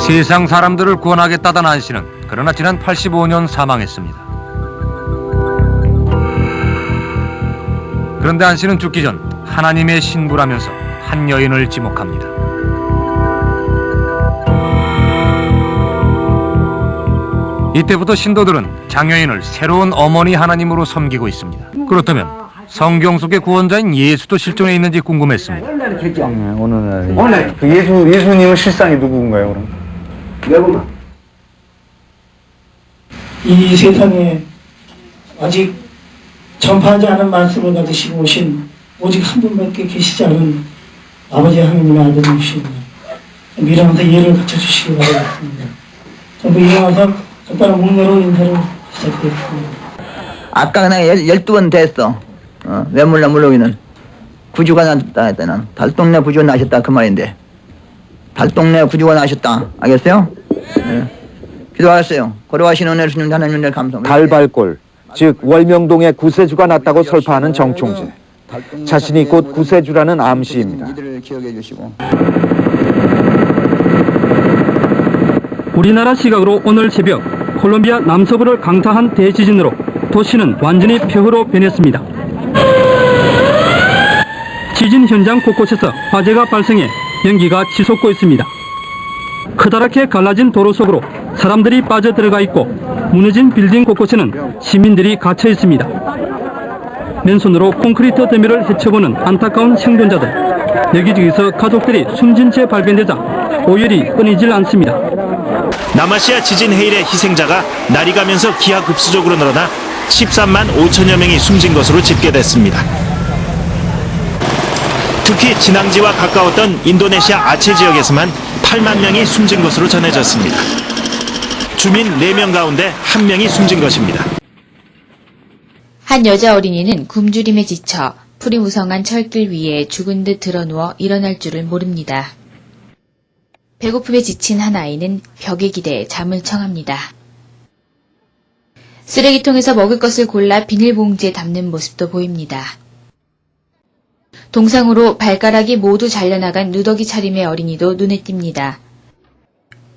세상 사람들을 구원하겠다던 안 씨는 그러나 지난 85년 사망했습니다. 그런데 안 씨는 죽기 전 하나님의 신부라면서 한 여인을 지목합니다. 이때부터 신도들은 장여인을 새로운 어머니 하나님으로 섬기고 있습니다. 그렇다면 성경 속의 구원자인 예수도 실존해 있는지 궁금했습니다. 오늘 그 예수님은 실상이 누구인가요, 그럼? 여보나. 이 세상에 아직 전파하지 않은 말씀을 가지시고 오신 오직 한 분밖에 계시지 않은 아버지 하나님의 아들이십니다. 미래마다 이해를 갖춰주시기 바라겠습니다. 전부 일어나서 똑바로 문으로 인사를 시작했습니다. 아까 그냥 12번 됐어. 왜 몰라 물러기는. 구주가 났다 했다는. 달동네 구주가 나셨다 그 말인데. 달동네 구주가 나셨다. 알겠어요? 네. 기도하셨어요. 걸어가신 은혜를 주님 하나님을 감사합니다. 달발골, 즉 월명동에 구세주가 났다고 설파하는 정총재. 자신이 곧 구세주라는 암시입니다. 이들을 기억해 주시고. 우리나라 시각으로 오늘 새벽 콜롬비아 남서부를 강타한 대지진으로 도시는 완전히 폐허로 변했습니다. 지진 현장 곳곳에서 화재가 발생해 연기가 치솟고 있습니다. 커다랗게 갈라진 도로 속으로 사람들이 빠져들어가 있고 무너진 빌딩 곳곳에는 시민들이 갇혀 있습니다. 맨손으로 콘크리트 더미를 헤쳐보는 안타까운 생존자들. 여기저기서 가족들이 숨진 채 발견되자 오열이 끊이질 않습니다. 남아시아 지진 해일의 희생자가 날이 가면서 기하급수적으로 늘어나 13만 5천여 명이 숨진 것으로 집계됐습니다. 특히 진앙지와 가까웠던 인도네시아 아체 지역에서만 8만 명이 숨진 것으로 전해졌습니다. 주민 4명 가운데 1명이 숨진 것입니다. 한 여자 어린이는 굶주림에 지쳐 풀이 무성한 철길 위에 죽은 듯 드러누워 일어날 줄을 모릅니다. 배고픔에 지친 한 아이는 벽에 기대 잠을 청합니다. 쓰레기통에서 먹을 것을 골라 비닐봉지에 담는 모습도 보입니다. 동상으로 발가락이 모두 잘려나간 누더기 차림의 어린이도 눈에 띕니다.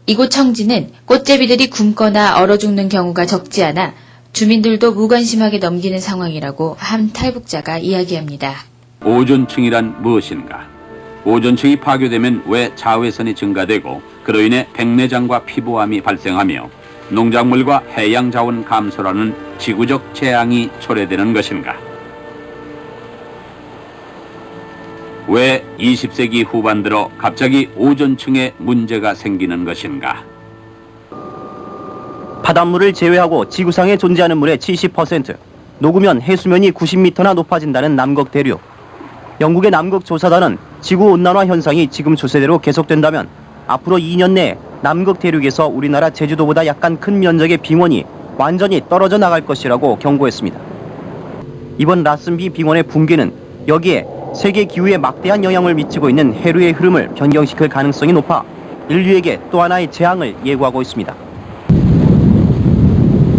이곳 청지는 꽃제비들이 굶거나 얼어 죽는 경우가 적지 않아 주민들도 무관심하게 넘기는 상황이라고 한 탈북자가 이야기합니다. 오존층이란 무엇인가? 오존층이 파괴되면 왜 자외선이 증가되고 그로 인해 백내장과 피부암이 발생하며 농작물과 해양 자원 감소라는 지구적 재앙이 초래되는 것인가? 왜 20세기 후반 들어 갑자기 오존층에 문제가 생기는 것인가? 바닷물을 제외하고 지구상에 존재하는 물의 70%, 녹으면 해수면이 90m나 높아진다는 남극 대륙. 영국의 남극 조사단은 지구온난화 현상이 지금 추세대로 계속된다면 앞으로 2년 내에 남극 대륙에서 우리나라 제주도보다 약간 큰 면적의 빙원이 완전히 떨어져 나갈 것이라고 경고했습니다. 이번 라슨비 빙원의 붕괴는 여기에 세계 기후에 막대한 영향을 미치고 있는 해류의 흐름을 변경시킬 가능성이 높아 인류에게 또 하나의 재앙을 예고하고 있습니다.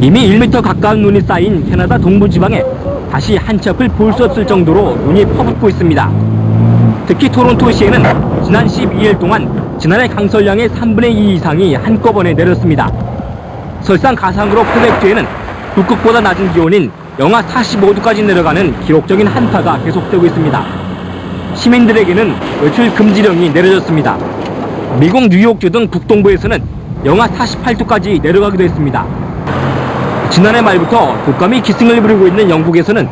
이미 1m 가까운 눈이 쌓인 캐나다 동부지방에 다시 한 치 앞을 볼 수 없을 정도로 눈이 퍼붓고 있습니다. 특히 토론토시에는 지난 12일 동안 지난해 강설량의 3분의 2 이상이 한꺼번에 내렸습니다. 설상가상으로 프레프트에는 북극보다 낮은 기온인 영하 45도까지 내려가는 기록적인 한파가 계속되고 있습니다. 시민들에게는 외출 금지령이 내려졌습니다. 미국 뉴욕주 등 북동부에서는 영하 48도까지 내려가기도 했습니다. 지난해 말부터 독감이 기승을 부리고 있는 영국에서는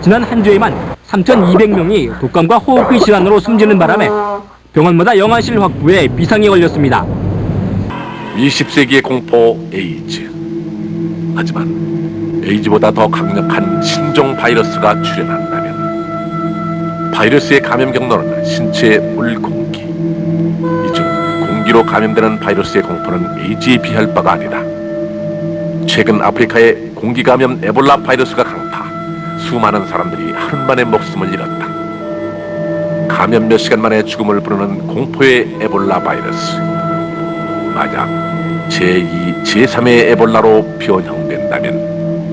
지난 한 주에만 3,200명이 독감과 호흡기 질환으로 숨지는 바람에 병원마다 영아실 확보에 비상이 걸렸습니다. 20세기의 공포 에이즈. 하지만 에이즈보다 더 강력한 신종 바이러스가 출현한다면 바이러스의 감염 경로는 신체의 물, 공기. 이 중 공기로 감염되는 바이러스의 공포는 에이즈에 비할 바가 아니다. 최근 아프리카의 공기 감염 에볼라 바이러스가 강타. 수많은 사람들이 하루 만에 목숨을 잃었다. 감염 몇 시간 만에 죽음을 부르는 공포의 에볼라 바이러스. 만약 제2, 제3의 에볼라로 변형된다면